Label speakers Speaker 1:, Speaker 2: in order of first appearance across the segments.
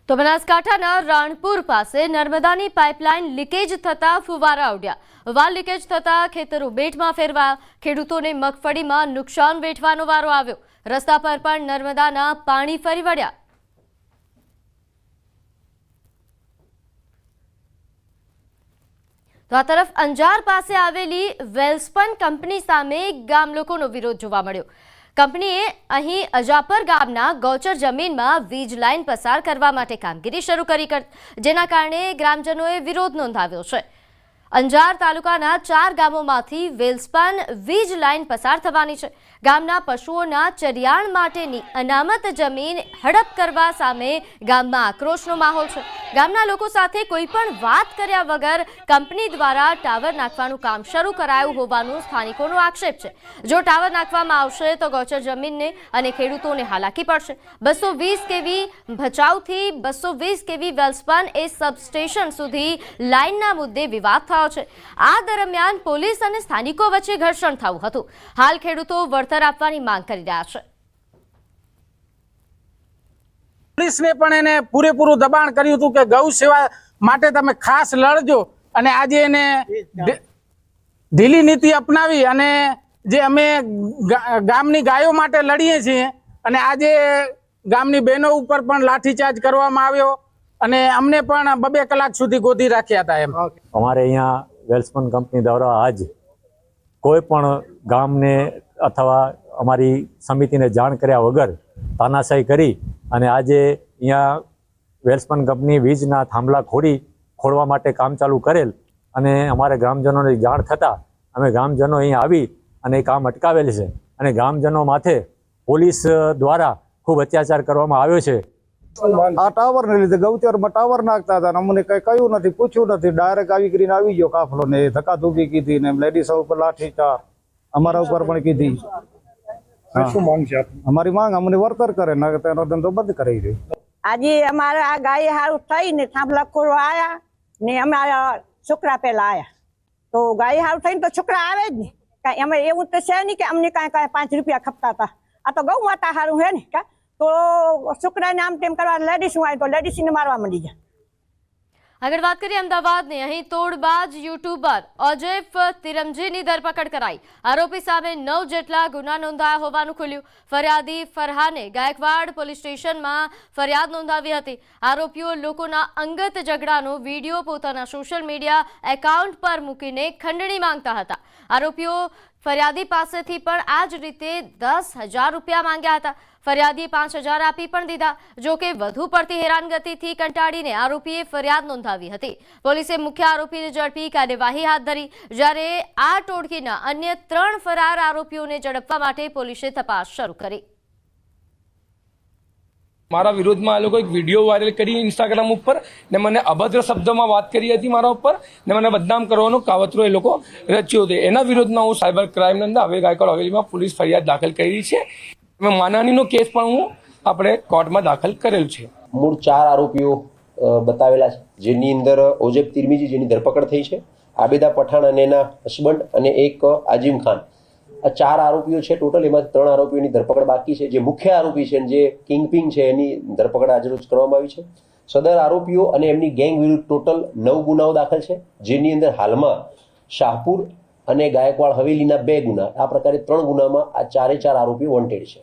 Speaker 1: તો બનાસકાંઠાના રાણપુર પાસે નર્મદાની પાઇપલાઇન લીકેજ થતા ફુવારા ઉડ્યા। વાલ લીકેજ થતા ખેતરો બેટમાં ફેરવાયા। ખેડૂતોને મગફળીમાં નુકસાન વેઠવાનો વારો આવ્યો। રસ્તા પર પણ નર્મદાના પાણી ફરી વળ્યા। તો આ તરફ અંજાર પાસે આવેલી વેલ્સપન કંપની સામે ગામ લોકોનો વિરોધ જોવા મળ્યો। કંપનીએ અહીં અજાપર ગામના ગૌચર જમીનમાં વીજ લાઇન પસાર કરવા માટે કામગીરી શરૂ કરી, જેના કારણે ગ્રામજનોએ વિરોધ નોંધાવ્યો છે। અંજાર તાલુકાના 4 ગામોમાંથી વેલ્સપન વીજ લાઇન પસાર થવાની છે। ગામના પશુઓના ચરિયાણ માટેની અનામત જમીન હડપ કરવા સામે ગામમાં આક્રોશનો માહોલ છે। ગામના લોકો સાથે કોઈ પણ વાત કર્યા વગર કંપની દ્વારા ટાવર નાખવાનું કામ શરૂ કરાયું હોવાનું સ્થાનિકોનો આક્ષેપ છે। જો ટાવર નાખવામાં આવશે તો ગૌચર જમીનને અને ખેડૂતોને હાલાકી પડશે। 220 કેવી ભચાઉથી 220 કેવી વેલ્સપન એ સબસ્ટેશન સુધી લાઇનના મુદ્દે વિવાદ થયો છે। આ દરમિયાન પોલીસ અને સ્થાનિકો વચ્ચે ઘર્ષણ થયું હતું। હાલ ખેડૂતો વળતર આપવાની માંગ કરી રહ્યા છે।
Speaker 2: પોલીસને પણ એને પૂરેપૂરું દબાણ કર્યું હતું કે ગૌ સેવા માટે તમે ખાસ લડજો, અને આજે એને ઢીલી નીતિ અપનાવી અને જે અમે ગામની ગાયો માટે લડીએ છીએ, અને આજે ગામની બહેનો ઉપર પણ લાઠીચાર્જ કરવામાં આવ્યો અને અમને પણ 2 કલાક સુધી ગોધી રાખ્યા હતા। એમ
Speaker 3: અમારે અહીંયા વેલ્સપન કંપની દ્વારા આજ કોઈ પણ ગામને અથવા અમારી સમિતિને જાણ કર્યા વગર તાનાશાહી કરી અને આજે અહીંયા વેલ્સપન કંપની વીજના થાંભલા ખોડવા માટે કામ ચાલુ કરેલ, અને અમારે ગ્રામજનોને જાણ થતાં અમે ગ્રામજનો અહીં આવી અને કામ અટકાવેલ છે, અને ગ્રામજનો માથે પોલીસ દ્વારા ખૂબ અત્યાચાર કરવામાં આવ્યો છે।
Speaker 4: આ ટાવર ને લીધે ગૌચરમાં ટાવર નાખતા હતા, અમને કઈ કહ્યું નથી, પૂછ્યું નથી, ડાયરેક્ટ આવી કરીને આવી ગયો કાફલો ને ધક્કાધુક્કી કીધી ને લેડીઝ ઉપર લાઠીચાર્જ અમારા ઉપર પણ કીધી। શું માંગ છે અમારી? માંગ અમને વળતર કરે ને તેનો ધંધો બંધ કરી દે।
Speaker 5: આજે અમારે આ ગાય હારું થઈને થાંભલા ખોરવા આયા ને અમારા છોકરા પેલા આયા, તો ગાય હારું થઈને તો છોકરા આવે જ ને, કાંઈ અમે એવું તો છે નહીં કે અમને કાંઈ 5 રૂપિયા ખપતા હતા। આ તો ગૌ માતા હારું હે ને, કા તો છોકરાને આમ તેમ કરવા લેડીઝ હોય તો લેડીઝને મારવા માંડી જાય।
Speaker 1: આગળ વાત કરીએ અમદાવાદની। અહીં તોડબાજ યુટ્યુબર ઓજેફ તિરમજીની ધરપકડ કરાઈ। આરોપી સામે 9 જેટલા ગુના નોંધાયા હોવાનું ખુલ્યું। ફરિયાદી ફરહાને ગાયકવાડ પોલીસ સ્ટેશનમાં ફરિયાદ નોંધાવી હતી। આરોપીઓ લોકોના અંગત ઝઘડાનો વિડીયો પોતાના સોશિયલ મીડિયા એકાઉન્ટ પર મૂકીને ખંડણી માંગતા હતા। આરોપીઓ ફરિયાદી પાસેથી પણ આ જ રીતે 10,000 રૂપિયા માંગ્યા હતા। ફરિયાદીએ 5,000 આપી પણ દીધા। જો કે વધુ પડતી હેરાનગતિથી કંટાળીને આરોપીએ ફરિયાદ નોંધાવી હતી। પોલીસે મુખ્ય આરોપીને ઝડપી કાર્યવાહી હાથ ધરી, જ્યારે આ ટોળકીના અન્ય 3 ફરાર આરોપીઓને ઝડપવા માટે પોલીસે તપાસ શરૂ કરી।
Speaker 6: મારા વિરોધમાં આ લોકો એક વિડીયો વાયરલ કરી ઇન્સ્ટાગ્રામ ઉપર ને મને અભદ્ર શબ્દોમાં વાત કરી હતી મારા ઉપર, ને મને બદનામ કરવાનો કાવતરો એ લોકો રચ્યો હતો। એના વિરોધમાં હું સાયબર ક્રાઇમની અંદર હવે ગાયકવાડ હવેલીમાં પોલીસ ફરિયાદ દાખલ કરી છે। માનહાનિનો કેસ પણ હું આપણે કોર્ટમાં દાખલ કરેલ છે।
Speaker 7: મૂળ 4 આરોપીઓ બતાવેલા છે, જેની અંદર ઓજેબ તિરમિજી જેની ધરપકડ થઈ છે, આબેદા પઠાણ અને એના હસબન્ડ, અને એક આઝીમ ખાન। આ 4 આરોપીઓ છે ટોટલ, એમાં 3 આરોપીઓની ધરપકડ બાકી છે। જે મુખ્ય આરોપી છે જે કિંગપિન છે એની ધરપકડ આજરોજ કરવામાં આવી છે। સદર આરોપીઓ અને એમની ગેંગ વિરુદ્ધ ટોટલ 9 ગુનાઓ દાખલ છે, જેની અંદર હાલમાં શાહપુર અને ગાયકવાડ હવેલીના 2 ગુના, આ પ્રકારે 3 ગુનામાં આ 4 આરોપીઓ વોન્ટેડ છે।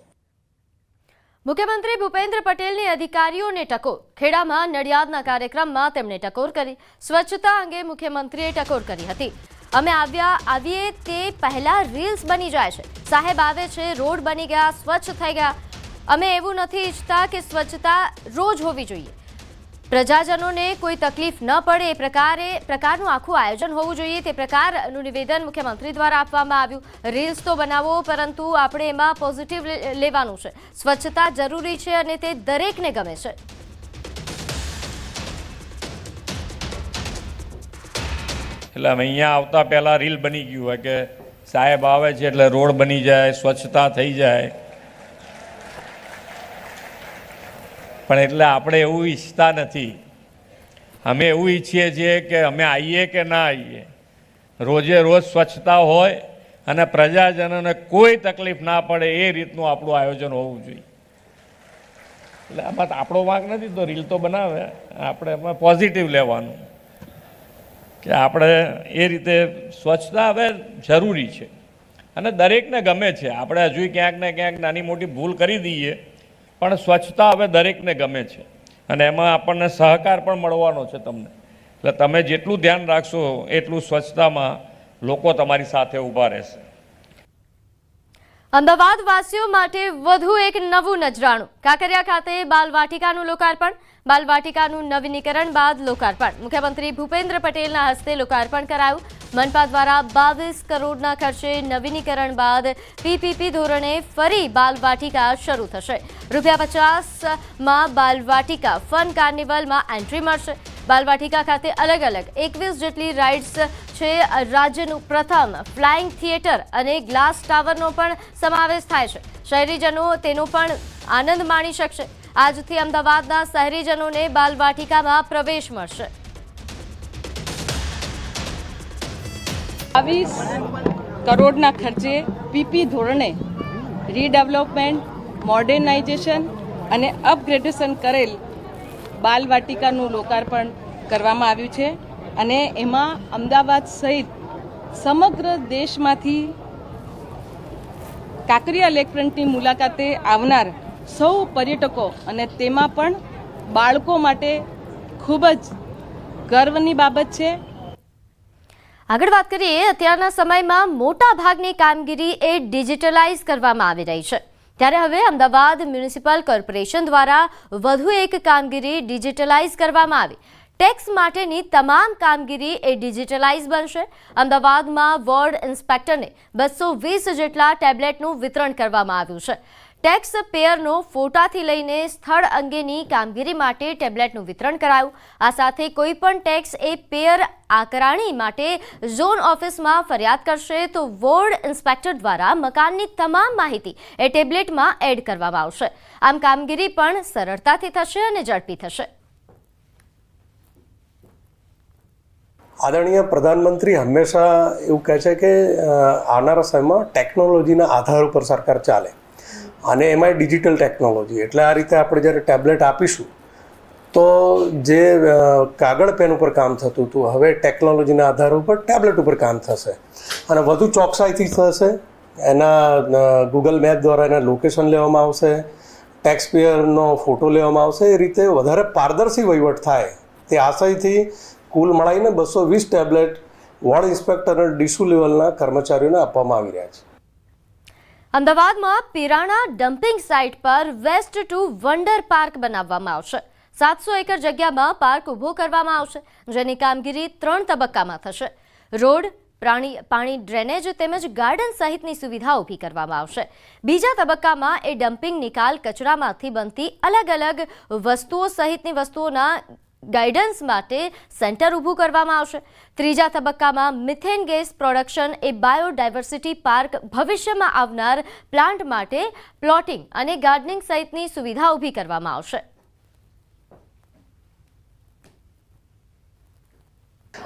Speaker 1: મુખ્યમંત્રી ભૂપેન્દ્ર પટેલની અધિકારીઓને ટકોર। ખેડામાં નડિયાદના કાર્યક્રમમાં તેમણે ટકોર કરી। સ્વચ્છતા અંગે મુખ્યમંત્રીએ ટકોર કરી હતી। અમે આવીએ તે પહેલા રીલ્સ બની જાય છે, સાહેબ આવે છે, રોડ બની ગયા, સ્વચ્છ થઈ ગયા। અમે એવું નથી ઈચ્છતા કે સ્વચ્છતા રોજ હોવી જોઈએ, પ્રજાજનોને કોઈ તકલીફ ન પડે એ પ્રકારનું આખું આયોજન હોવું જોઈએ। તે પ્રકારનું નિવેદન મુખ્યમંત્રી દ્વારા આપવામાં આવ્યું। રીલ્સ તો બનાવો, પરંતુ આપણે એમાં પોઝિટિવ લેવાનું છે। સ્વચ્છતા જરૂરી છે અને તે દરેકને ગમે છે।
Speaker 8: એટલે અહીંયા આવતા પહેલાં રીલ બની ગયું હોય કે સાહેબ આવે છે એટલે રોડ બની જાય, સ્વચ્છતા થઈ જાય, પણ એટલે આપણે એવું ઈચ્છતા નથી। અમે એવું ઈચ્છીએ છીએ કે અમે આવીએ કે ના આવીએ, રોજે રોજ સ્વચ્છતા હોય અને પ્રજાજનોને કોઈ તકલીફ ના પડે એ રીતનું આપણું આયોજન હોવું જોઈએ। એટલે આમાં આપણો વાંક નથી, તો રીલ તો બનાવે, આપણે એમાં પોઝિટિવ લેવાનું કે આપણે એ રીતે સ્વચ્છતા હવે જરૂરી છે અને દરેકને ગમે છે. આપણે હજુ ક્યાંક ને ક્યાંક નાની મોટી ભૂલ કરી દઈએ, પણ સ્વચ્છતા હવે દરેકને ગમે છે અને એમાં આપણને સહકાર પણ મળવાનો છે તમને. એટલે તમે જેટલું ધ્યાન રાખશો એટલું સ્વચ્છતામાં લોકો તમારી સાથે ઊભા રહેશે.
Speaker 1: અમદાવાદ વાસીઓ માટે વધુ એક નવું નજરાણું. કાંકરિયા ખાતે બાલવાટિકાનું લોકાર્પણ. બાલવાટિકાનું નવીનીકરણ બાદ લોકાર્પણ. મુખ્યમંત્રી ભૂપેન્દ્ર પટેલના હસ્તે લોકાર્પણ કરાયું. મનપા દ્વારા 22 કરોડના ખર્ચે નવીનીકરણ બાદ પીપીપી ધોરણે ફરી બાલવાટિકા શરૂ થશે. ₹50માં બાલવાટિકા ફન કાર્નિવલમાં એન્ટ્રી મળશે. બાલવાટિકા ખાતે અલગ અલગ 21 જેટલી રાઇડ્સ છે. રાજ્યનું પ્રથમ ફ્લાઇંગ થિયેટર અને ગ્લાસ ટાવરનો પણ સમાવેશ થાય છે. શહેરીજનો તેનો પણ આનંદ માણી શકશે. આજથી અમદાવાદના શહેરીજનોને બાલવાટિકામાં પ્રવેશ મળશે.
Speaker 9: 22 કરોડના ખર્ચે પીપી ધોરણે રીડેવલપમેન્ટ, મોડર્નાઇઝેશન અને અપગ્રેડેશન કરેલ બાલવાટિકાનું લોકાર્પણ કરવામાં આવ્યું છે અને એમાં અમદાવાદ સહિત સમગ્ર દેશમાંથી કાંકરિયા લેકફ્રન્ટની મુલાકાતે આવનાર સૌ પર્યટકો અને તેમાં પણ બાળકો માટે ખૂબ જ ગર્વની બાબત છે.
Speaker 1: આગળ વાત કરીએ, અત્યારના સમયમાં મોટા ભાગની કામગીરી એ ડિજિટલાઇઝ કરવામાં આવી રહી છે. ત્યારે હવે અમદાવાદ મ્યુનિસિપલ કોર્પોરેશન દ્વારા વધુ એક કામગીરી ડિજિટલાઇઝ કરવામાં આવી. ટેક્સ માટેની તમામ કામગીરી એ ડિજિટલાઇઝ બનશે. અમદાવાદમાં વોર્ડ ઇન્સ્પેક્ટરને 220 જેટલા ટેબ્લેટનું વિતરણ કરવામાં આવ્યું છે. ટેક્સ પેયરનો ફોટાથી લઈને સ્થળ અંગેની કામગીરી માટે ટેબ્લેટનું વિતરણ કરાયું. આ સાથે કોઈપણ ટેક્સ એ પેયર આકારણી માટે ઝોન ઓફિસમાં ફરિયાદ કરશે તો વોર્ડ ઇન્સ્પેક્ટર દ્વારા મકાનની તમામ માહિતી એ ટેબ્લેટમાં એડ કરવામાં આવશે. આમ કામગીરી પણ સરળતાથી થશે અને ઝડપી થશે.
Speaker 10: આદરણીય પ્રધાનમંત્રી હંમેશા એવું કહે છે કે આવનારા સમયમાં ટેકનોલોજીના આધાર ઉપર સરકાર ચાલે અને એમાં ડિજિટલ ટેકનોલોજી. એટલે આ રીતે આપણે જ્યારે ટેબ્લેટ આપીશું તો જે કાગળ પેન ઉપર કામ થતું હતું હવે ટેકનોલોજીના આધાર ઉપર ટેબ્લેટ ઉપર કામ થશે અને વધુ ચોકસાઈથી થશે. એના ગૂગલ મેપ દ્વારા એના લોકેશન લેવામાં આવશે, ટેક્સ પેયરનો ફોટો લેવામાં આવશે. એ રીતે વધારે પારદર્શી વહીવટ થાય તે આશયથી કુલ મળાઈને 220 ટેબ્લેટ વોર્ડ ઇન્સ્પેક્ટર અને ડીસુ લેવલના કર્મચારીઓને આપવામાં આવી રહ્યા છે.
Speaker 1: અમદાવાદમાં પિરાણા ડમ્પિંગ સાઇટ પર વેસ્ટ ટુ વન્ડર પાર્ક બનાવવામાં આવશે. 700 એકર જગ્યામાં પાર્ક ઊભો કરવામાં આવશે, જેની કામગીરી 3 તબક્કામાં થશે. રોડ, પાણી ડ્રેનેજ તેમજ ગાર્ડન સહિતની સુવિધા ઊભી કરવામાં આવશે. બીજા તબક્કામાં એ ડમ્પિંગ નિકાલ કચરામાંથી બનતી અલગ અલગ વસ્તુઓ સહિતની વસ્તુઓના ગાઈડન્સ માટે સેન્ટર ઊભું કરવામાં આવશે. ત્રીજા તબક્કામાં મિથેન ગેસ પ્રોડક્શન એ બાયોડાયવર્સિટી પાર્ક, ભવિષ્યમાં આવનાર પ્લાન્ટ માટે પ્લોટિંગ અને ગાર્ડનિંગ સહિતની સુવિધા ઊભી કરવામાં આવશે.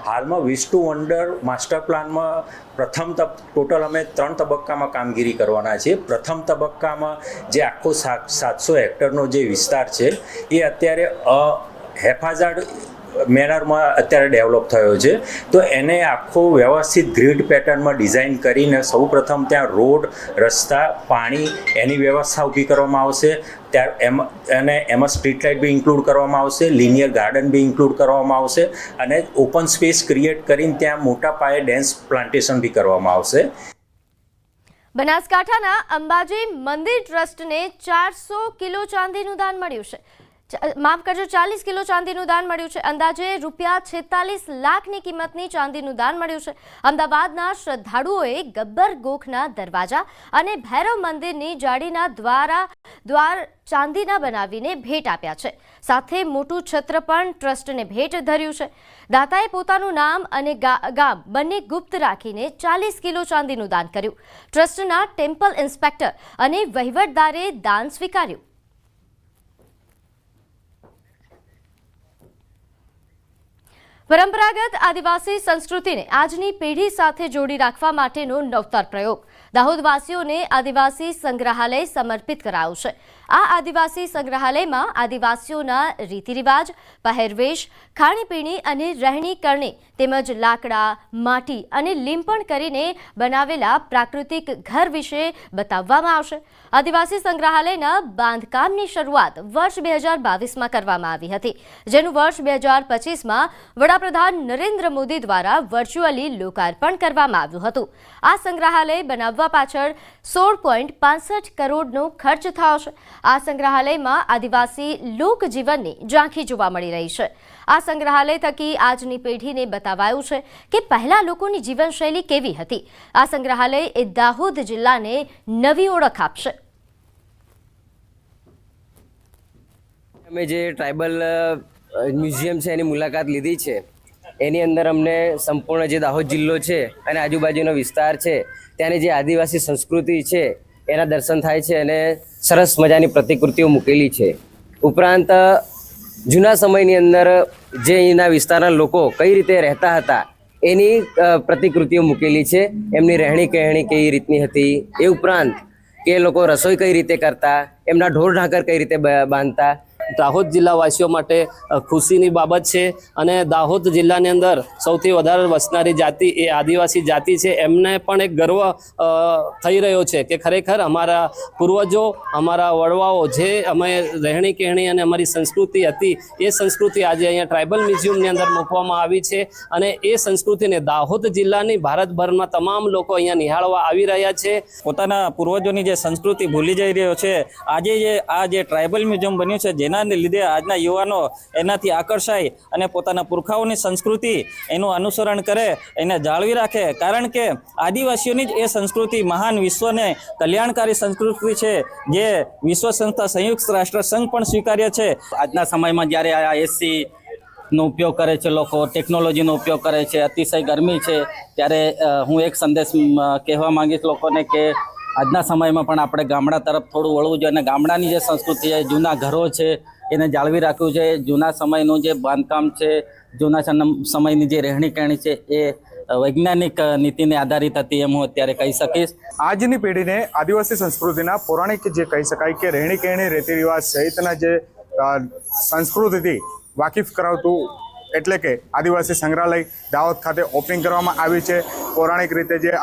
Speaker 11: હાલમાં વેસ્ટ ટુ વન્ડર માસ્ટર પ્લાનમાં પ્રથમ ટોટલ અમે 3 તબક્કામાં કામગીરી કરવાના છે. પ્રથમ તબક્કામાં જે આખો 700 હેક્ટરનો જે વિસ્તાર છે એ અત્યારે હેફાઝાર્ડ મેનરમાં અત્યારે ડેવલપ થયો છે. તો એને આખો વ્યવસ્થિત ગ્રીડ પેટર્નમાં ડિઝાઇન કરીને સૌપ્રથમ ત્યાં રોડ, રસ્તા, પાણી એની વ્યવસ્થા ઊભી કરવામાં આવશે. એમાં સ્ટ્રીટ લાઇટ બી ઇન્ક્લુડ કરવામાં આવશે, લિનિયર ગાર્ડન બી ઇન્ક્લુડ કરવામાં આવશે અને ઓપન સ્પેસ ક્રિએટ કરીને ત્યાં મોટા પાયે ડેન્સ પ્લાન્ટેશન બી કરવામાં આવશે.
Speaker 1: બનાસકાંઠાના અંબાજી મંદિર ટ્રસ્ટને 400 કિલો ચાંદીનું દાન મળ્યું છે. માફ કરજો, 40 કિલો ચાંદીનું દાન મળ્યું છે. અંદાજે ₹46 લાખની કિંમતની ચાંદીનું દાન મળ્યું છે. અમદાવાદના શ્રદ્ધાળુઓએ ગબ્બર ગોખના દરવાજા અને ભૈરવ મંદિરની જાળીના દ્વાર ચાંદીના બનાવીને ભેટ આપ્યા છે. સાથે મોટું છત્ર પણ ટ્રસ્ટને ભેટ ધર્યું છે. દાતાએ પોતાનું નામ અને ગામ બંને ગુપ્ત રાખીને 40 કિલો ચાંદીનું દાન કર્યું. ટ્રસ્ટના ટેમ્પલ ઇન્સ્પેક્ટર અને વહીવટદારે દાન સ્વીકાર્યું. પરંપરાગત આદિવાસી સંસ્કૃતિને આજની પેઢી સાથે જોડી રાખવા માટેનો નવતર પ્રયોગ. દાહોદવાસીઓને આદિવાસી સંગ્રહાલય સમર્પિત કરાયું છે। આ આદિવાસી સંગ્રહાલયમાં આદિવાસીઓના રીતિરિવાજ, પહેરવેશ, ખાણીપીણી અને રહેણી કરણી તેમજ લાકડા, માટી અને લીંપણ કરીને બનાવેલા પ્રાકૃતિક ઘર વિશે બતાવવામાં આવશે। આદિવાસી સંગ્રહાલયના બાંધકામની શરૂઆત વર્ષ 2022માં કરવામાં આવી હતી, જેનું વર્ષ 2025માં વડાપ્રધાન નરેન્દ્ર મોદી દ્વારા વર્ચ્યુઅલી લોકાર્પણ કરવામાં આવ્યું હતું। આ સંગ્રહાલય બનાવવા પાછળ 16.65 કરોડનો ખર્ચ થયો છે। આ સંગ્રહાલયમાં આદિવાસી લોકજીવનની ઝાંખી જોવા મળી રહી છે। આ સંગ્રહાલય થકી આજની પેઢીને બતાવાયું છે કે પહેલા લોકોની જીવનશૈલી કેવી હતી। આ સંગ્રહાલય એ દાહોદ જિલ્લાને નવી ઓળખ આપશે।
Speaker 12: અમે જે ટ્રાઇબલ મ્યુઝિયમ છે એની મુલાકાત લીધી છે, એની અંદર અમને સંપૂર્ણ જે દાહોદ જિલ્લો છે અને આજુબાજુનો વિસ્તાર છે ત્યાંની જે આદિવાસી સંસ્કૃતિ છે એના દર્શન થાય છે અને સરસ મજાની પ્રતિકૃતિઓ મૂકેલી છે। ઉપરાંત જૂના સમયની અંદર જે અહીંના વિસ્તારના લોકો કઈ રીતે રહેતા હતા એની પ્રતિકૃતિઓ મૂકેલી છે। એમની રહેણી કહેણી કઈ રીતની હતી, એ ઉપરાંત કે લોકો રસોઈ કઈ રીતે કરતા, એમના ઢોર ઢાંકર કઈ રીતે બાંધતા।
Speaker 13: દાહોદ જિલ્લાવાસીઓ માટે ખુશીની બાબત છે અને દાહોદ જિલ્લાની અંદર સૌથી વધારે વસનારી જાતિ એ આદિવાસી જાતિ છે। એમને પણ એક ગર્વ થઈ રહ્યો છે કે ખરેખર અમારા પૂર્વજો, અમારા વડવાઓ જે અમે રહેણી કહેણી અને અમારી સંસ્કૃતિ હતી એ સંસ્કૃતિ આજે અહીંયા ટ્રાઇબલ મ્યુઝિયમની અંદર મૂકવામાં આવી છે અને એ સંસ્કૃતિને દાહોદ જિલ્લાની ભારતભરમાં તમામ લોકો અહીંયા નિહાળવા આવી રહ્યા છે।
Speaker 11: પોતાના પૂર્વજોની જે સંસ્કૃતિ ભૂલી જઈ રહ્યો છે। આજે આ જે ટ્રાઇબલ મ્યુઝિયમ બન્યું છે જેના લીધે આજના યુવાનો એનાથી આકર્ષાય અને પોતાના પુરખાઓની સંસ્કૃતિ એનું અનુસરણ કરે, એને જાળવી રાખે, કારણ કે આદિવાસીઓની જ એ સંસ્કૃતિ મહાન વિશ્વને કલ્યાણકારી સંસ્કૃતિ છે જે વિશ્વ સંસ્થા સંયુક્ત રાષ્ટ્ર સંઘ પણ સ્વીકાર્ય છે।
Speaker 14: આજના સમયમાં જ્યારે આ એસી નો ઉપયોગ કરે છે, લોકો ટેકનોલોજીનો ઉપયોગ કરે છે, અતિશય ગરમી છે, ત્યારે હું એક સંદેશ કહેવા માંગીશ લોકોને કે આજના સમયમાં પણ આપણે ગામડા તરફ થોડું વળવું જોઈએ અને ગામડાની જે સંસ્કૃતિ છે, જૂના ઘરો છે એને જાળવી રાખવું છે। જૂના સમયનું જે બાંધકામ છે, જૂના સમયની જે રહેણી કહેણી છે એ વૈજ્ઞાનિક નીતિને આધારિત હતી એમ હું અત્યારે કહી શકીશ।
Speaker 15: આજની પેઢીને આદિવાસી સંસ્કૃતિના પૌરાણિક જે કહી શકાય કે રહેણી કહેણી, રીતિ રિવાજ સહિતના જે સંસ્કૃતિથી વાકેફ કરાવતું એટલે કે આદિવાસી સંગ્રહાલય દાહોદ ખાતે ઓપનિંગ કરવામાં આવી છે। પૌરાણિક રીતે જે